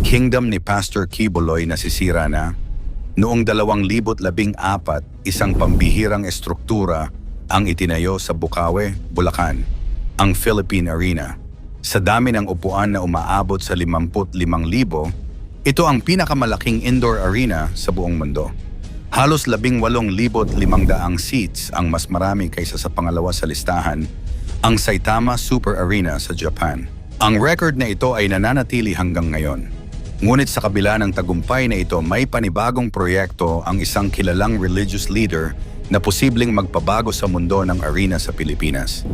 kingdom ni Pastor Quiboloy nasisira na. Noong 2014, isang pambihirang estruktura ang itinayo sa Bukawe, Bulacan, ang Philippine Arena. Sa dami ng upuan na umaabot sa 55,000, ito ang pinakamalaking indoor arena sa buong mundo. Halos 18,500 seats ang mas marami kaysa sa pangalawa sa listahan, ang Saitama Super Arena sa Japan. Ang record na ito ay nananatili hanggang ngayon. Ngunit sa kabila ng tagumpay na ito, may panibagong proyekto ang isang kilalang religious leader na posibleng magpabago sa mundo ng arena sa Pilipinas.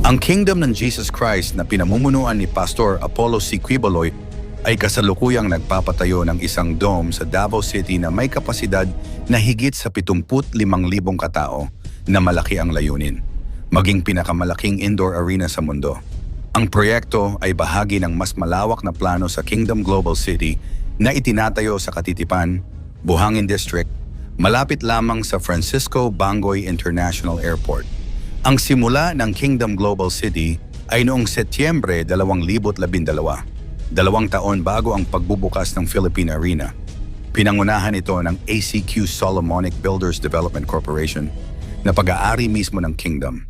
Ang Kingdom ng Jesus Christ na pinamumunuan ni Pastor Apollo C. Quiboloy ay kasalukuyang nagpapatayo ng isang dome sa Davao City na may kapasidad na higit sa 75,000 katao na malaki ang layunin, maging pinakamalaking indoor arena sa mundo. Ang proyekto ay bahagi ng mas malawak na plano sa Kingdom Global City na itinatayo sa Katitipan, Buhangin District, malapit lamang sa Francisco Bangoy International Airport. Ang simula ng Kingdom Global City ay noong Setyembre 2012, 2 taon bago ang pagbubukas ng Philippine Arena. Pinangunahan ito ng ACQ Solomonic Builders Development Corporation na pag-aari mismo ng Kingdom.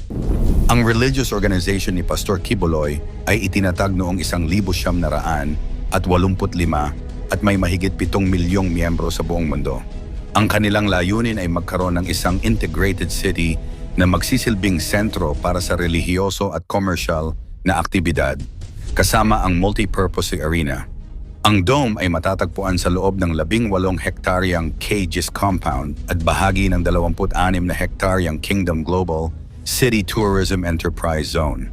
Ang religious organization ni Pastor Quiboloy ay itinatag noong 1985 at may mahigit 7 milyong miyembro sa buong mundo. Ang kanilang layunin ay magkaroon ng isang integrated city na magsisilbing sentro para sa relihiyoso at commercial na aktibidad, kasama ang multi-purpose arena. Ang dome ay matatagpuan sa loob ng 18 hektaryang KGIS compound at bahagi ng 26 na hektaryang Kingdom Global City Tourism Enterprise Zone.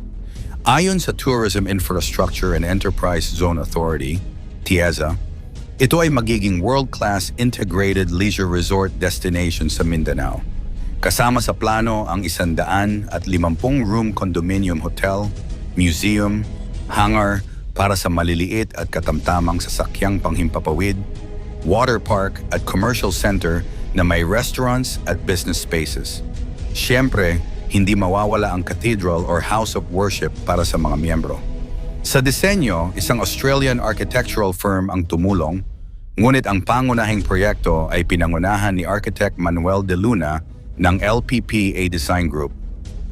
Ayon sa Tourism Infrastructure and Enterprise Zone Authority, TIEZA, ito ay magiging world-class integrated leisure resort destination sa Mindanao. Kasama sa plano ang 150-room condominium hotel, museum, hangar para sa maliliit at katamtamang sasakyang panghimpapawid, water park at commercial center na may restaurants at business spaces. Siyempre, hindi mawawala ang cathedral or house of worship para sa mga miyembro. Sa disenyo, isang Australian architectural firm ang tumulong, ngunit ang pangunahing proyekto ay pinangunahan ni Architect Manuel de Luna ng LPPA Design Group.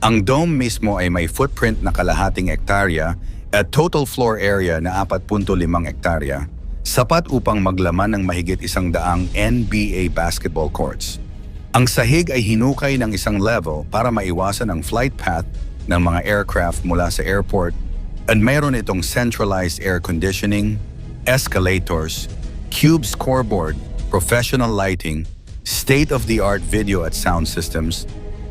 Ang dome mismo ay may footprint na kalahating hektarya at total floor area na 4.5 hektarya, sapat upang maglaman ng mahigit 100 NBA basketball courts. Ang sahig ay hinukay ng isang level para maiwasan ang flight path ng mga aircraft mula sa airport at mayroon itong centralized air conditioning, escalators, cube scoreboard, professional lighting, state-of-the-art video at sound systems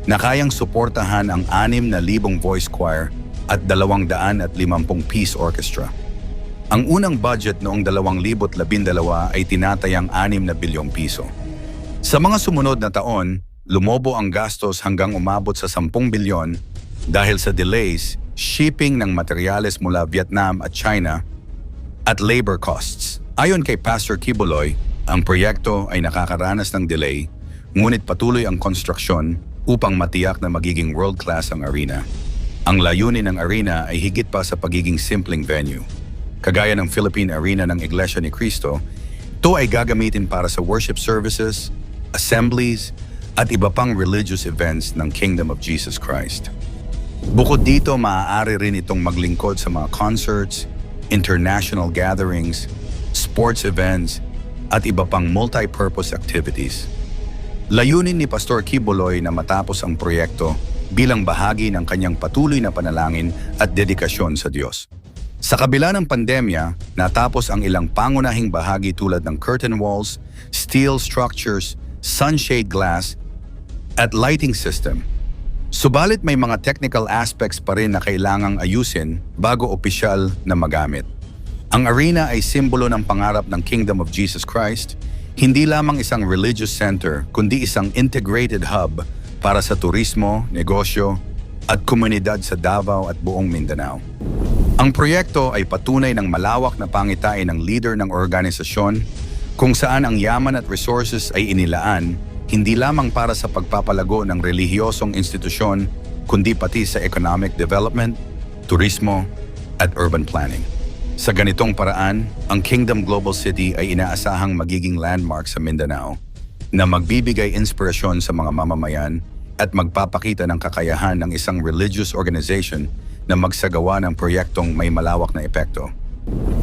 na kayang suportahan ang 6,000 voice choir at 250-piece orchestra. Ang unang budget noong 2012 ay tinatayang 6 na bilyong piso. Sa mga sumunod na taon, lumobo ang gastos hanggang umabot sa 10 bilyon dahil sa delays, shipping ng materyales mula Vietnam at China, at labor costs. Ayon kay Pastor Quiboloy, ang proyekto ay nakakaranas ng delay, ngunit patuloy ang konstruksyon upang matiyak na magiging world-class ang arena. Ang layunin ng arena ay higit pa sa pagiging simpleng venue. Kagaya ng Philippine Arena ng Iglesia ni Cristo, ito ay gagamitin para sa worship services, assemblies, at iba pang religious events ng Kingdom of Jesus Christ. Bukod dito, maaari rin itong maglingkod sa mga concerts, international gatherings, sports events, at iba pang multi-purpose activities. Layunin ni Pastor Quiboloy na matapos ang proyekto bilang bahagi ng kanyang patuloy na panalangin at dedikasyon sa Diyos. Sa kabila ng pandemya, natapos ang ilang pangunahing bahagi tulad ng curtain walls, steel structures, sunshade glass, at lighting system. Subalit may mga technical aspects pa rin na kailangang ayusin bago opisyal na magamit. Ang arena ay simbolo ng pangarap ng Kingdom of Jesus Christ, hindi lamang isang religious center kundi isang integrated hub para sa turismo, negosyo, at komunidad sa Davao at buong Mindanao. Ang proyekto ay patunay ng malawak na pangitain ng leader ng organisasyon kung saan ang yaman at resources ay inilaan hindi lamang para sa pagpapalago ng relihiyosong institusyon kundi pati sa economic development, turismo, at urban planning. Sa ganitong paraan, ang Kingdom Global City ay inaasahang magiging landmark sa Mindanao na magbibigay inspirasyon sa mga mamamayan at magpapakita ng kakayahan ng isang religious organization na magsagawa ng proyektong may malawak na epekto.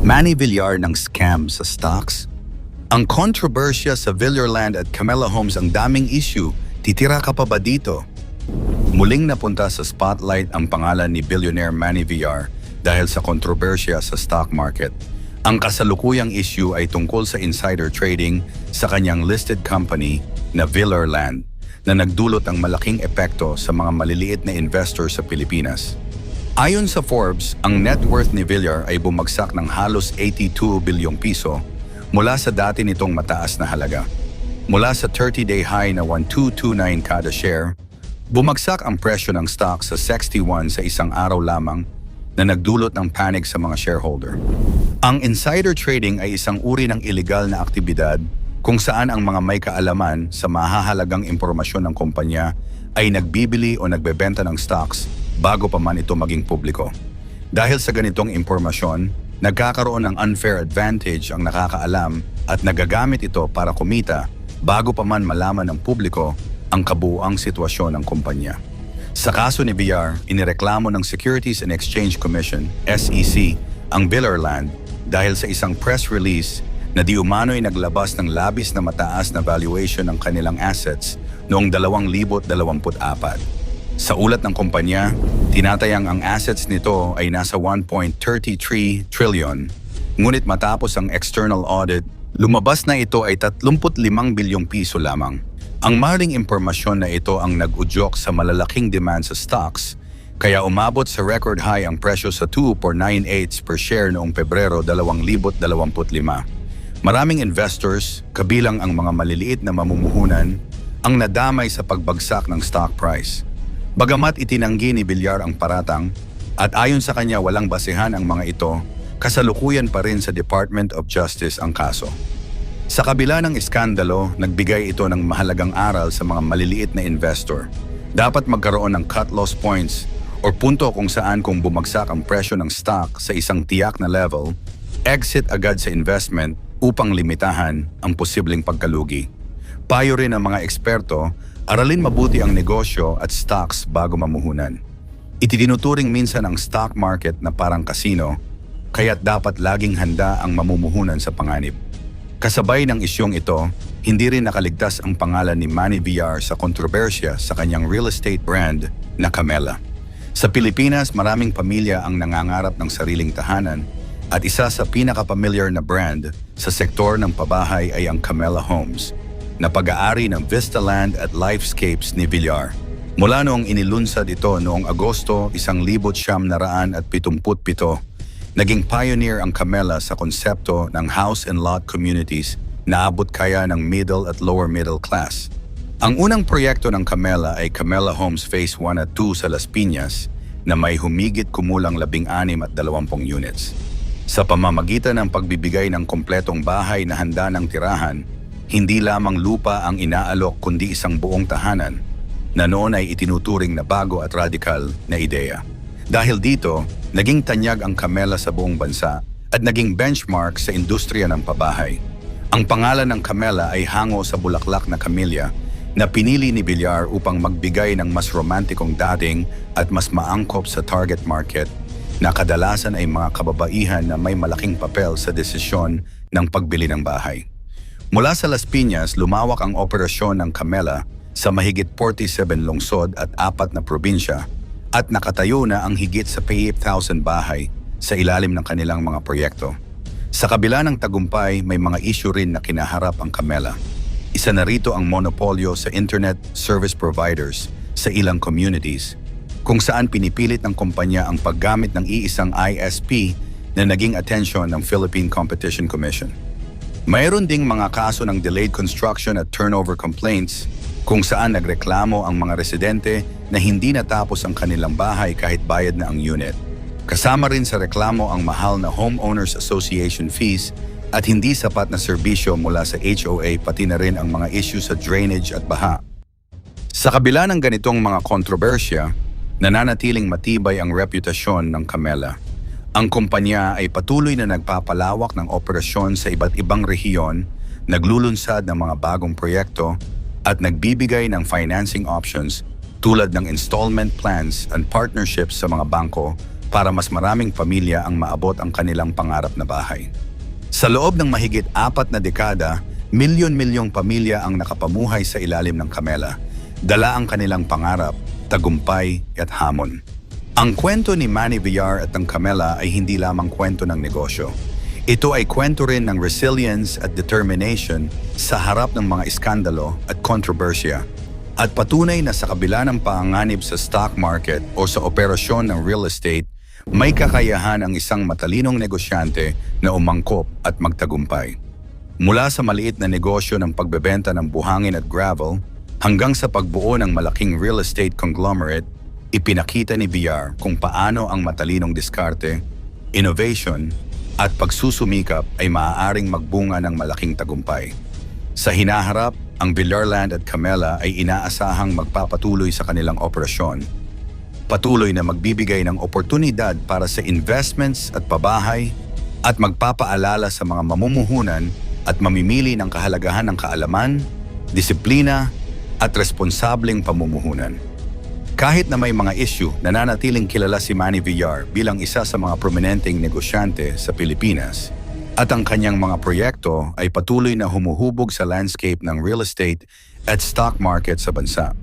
Manny Villar ng scam sa stocks? Ang kontrobersya sa Villar Land at Camella Homes ang daming issue. Titira ka pa ba dito? Muling napunta sa spotlight ang pangalan ni billionaire Manny Villar dahil sa kontrobersya sa stock market. Ang kasalukuyang issue ay tungkol sa insider trading sa kanyang listed company na Villar Land na nagdulot ng malaking epekto sa mga maliliit na investor sa Pilipinas. Ayon sa Forbes, ang net worth ni Villar ay bumagsak ng halos 82 bilyong piso mula sa dati nitong mataas na halaga. Mula sa 30-day high na 1,229 kada share, bumagsak ang presyo ng stock sa 61 sa isang araw lamang na nagdulot ng panic sa mga shareholder. Ang insider trading ay isang uri ng illegal na aktibidad kung saan ang mga may kaalaman sa mahahalagang impormasyon ng kumpanya ay nagbibili o nagbebenta ng stocks bago pa man ito maging publiko. Dahil sa ganitong impormasyon, nagkakaroon ng unfair advantage ang nakakaalam at nagagamit ito para kumita bago pa man malaman ng publiko ang kabuuang sitwasyon ng kumpanya. Sa kaso ni Villar, inireklamo ng Securities and Exchange Commission, SEC, ang Villar Land dahil sa isang press release na di umano'y naglabas ng labis na mataas na valuation ng kanilang assets noong 2024. Sa ulat ng kumpanya, tinatayang ang assets nito ay nasa 1.33 trillion, ngunit matapos ang external audit, lumabas na ito ay 35 bilyong piso lamang. Ang maling impormasyon na ito ang nag-udyok sa malalaking demand sa stocks, kaya umabot sa record high ang presyo sa 2.98 per share noong Pebrero 2025. Maraming investors, kabilang ang mga maliliit na mamumuhunan, ang nadamay sa pagbagsak ng stock price. Bagamat itinanggi ni Villar ang paratang, at ayon sa kanya walang basehan ang mga ito, kasalukuyan pa rin sa Department of Justice ang kaso. Sa kabila ng iskandalo, nagbigay ito ng mahalagang aral sa mga maliliit na investor. Dapat magkaroon ng cut-loss points o punto kung saan kung bumagsak ang presyo ng stock sa isang tiyak na level, exit agad sa investment upang limitahan ang posibleng pagkalugi. Payo rin ng mga eksperto, aralin mabuti ang negosyo at stocks bago mamuhunan. Ititinuturing minsan ang stock market na parang casino, kaya't dapat laging handa ang mamumuhunan sa panganib. Kasabay ng isyong ito, hindi rin nakaligtas ang pangalan ni Manny Villar sa kontrobersya sa kanyang real estate brand na Camella. Sa Pilipinas, maraming pamilya ang nangangarap ng sariling tahanan at isa sa pinaka-familiar na brand sa sektor ng pabahay ay ang Camella Homes, na pag-aari ng Vista Land at Lifescapes ni Villar. Mula noong inilunsad ito noong Agosto 1977, naging pioneer ang Camella sa konsepto ng house and lot communities na abot kaya ng middle at lower middle class. Ang unang proyekto ng Camella ay Camella Homes Phase 1 at 2 sa Las Piñas na may humigit kumulang 16 at 20 units. Sa pamamagitan ng pagbibigay ng kompletong bahay na handa ng tirahan, hindi lamang lupa ang inaalok kundi isang buong tahanan na noon ay itinuturing na bago at radikal na ideya. Dahil dito, naging tanyag ang Camella sa buong bansa at naging benchmark sa industriya ng pabahay. Ang pangalan ng Camella ay hango sa bulaklak na camellia na pinili ni Villar upang magbigay ng mas romantikong dating at mas maangkop sa target market na kadalasan ay mga kababaihan na may malaking papel sa desisyon ng pagbili ng bahay. Mula sa Las Piñas, lumawak ang operasyon ng Camella sa mahigit 47 lungsod at 4 na probinsya at nakatayo na ang higit sa 8,000 bahay sa ilalim ng kanilang mga proyekto. Sa kabila ng tagumpay, may mga issue rin na kinaharap ang Camella. Isa na rito ang monopolyo sa internet service providers sa ilang communities, kung saan pinipilit ng kumpanya ang paggamit ng iisang ISP na naging atensyon ng Philippine Competition Commission. Mayroon ding mga kaso ng delayed construction at turnover complaints kung saan nagreklamo ang mga residente na hindi natapos ang kanilang bahay kahit bayad na ang unit. Kasama rin sa reklamo ang mahal na Homeowners Association fees at hindi sapat na serbisyo mula sa HOA, pati na rin ang mga issue sa drainage at baha. Sa kabila ng ganitong mga kontrobersya, nananatiling matibay ang reputasyon ng Camella. Ang kumpanya ay patuloy na nagpapalawak ng operasyon sa iba't ibang rehiyon, naglulunsad ng mga bagong proyekto at nagbibigay ng financing options tulad ng installment plans and partnerships sa mga bangko para mas maraming pamilya ang maabot ang kanilang pangarap na bahay. Sa loob ng mahigit 4 na dekada, milyon-milyong pamilya ang nakapamuhay sa ilalim ng Camela, dala ang kanilang pangarap, tagumpay at hamon. Ang kwento ni Manny Villar at ng Camela ay hindi lamang kwento ng negosyo. Ito ay kwento rin ng resilience at determination sa harap ng mga iskandalo at kontrobersya. At patunay na sa kabila ng paanganib sa stock market o sa operasyon ng real estate, may kakayahan ang isang matalinong negosyante na umangkop at magtagumpay. Mula sa maliit na negosyo ng pagbebenta ng buhangin at gravel hanggang sa pagbuo ng malaking real estate conglomerate, ipinakita ni Villar kung paano ang matalinong diskarte, innovation, at pagsusumikap ay maaaring magbunga ng malaking tagumpay. Sa hinaharap, ang Villarland at Camela ay inaasahang magpapatuloy sa kanilang operasyon. Patuloy na magbibigay ng oportunidad para sa investments at pabahay at magpapaalala sa mga mamumuhunan at mamimili ng kahalagahan ng kaalaman, disiplina at responsableng pamumuhunan. Kahit na may mga issue, nananatiling kilala si Manny Villar bilang isa sa mga prominenteng negosyante sa Pilipinas at ang kanyang mga proyekto ay patuloy na humuhubog sa landscape ng real estate at stock market sa bansa.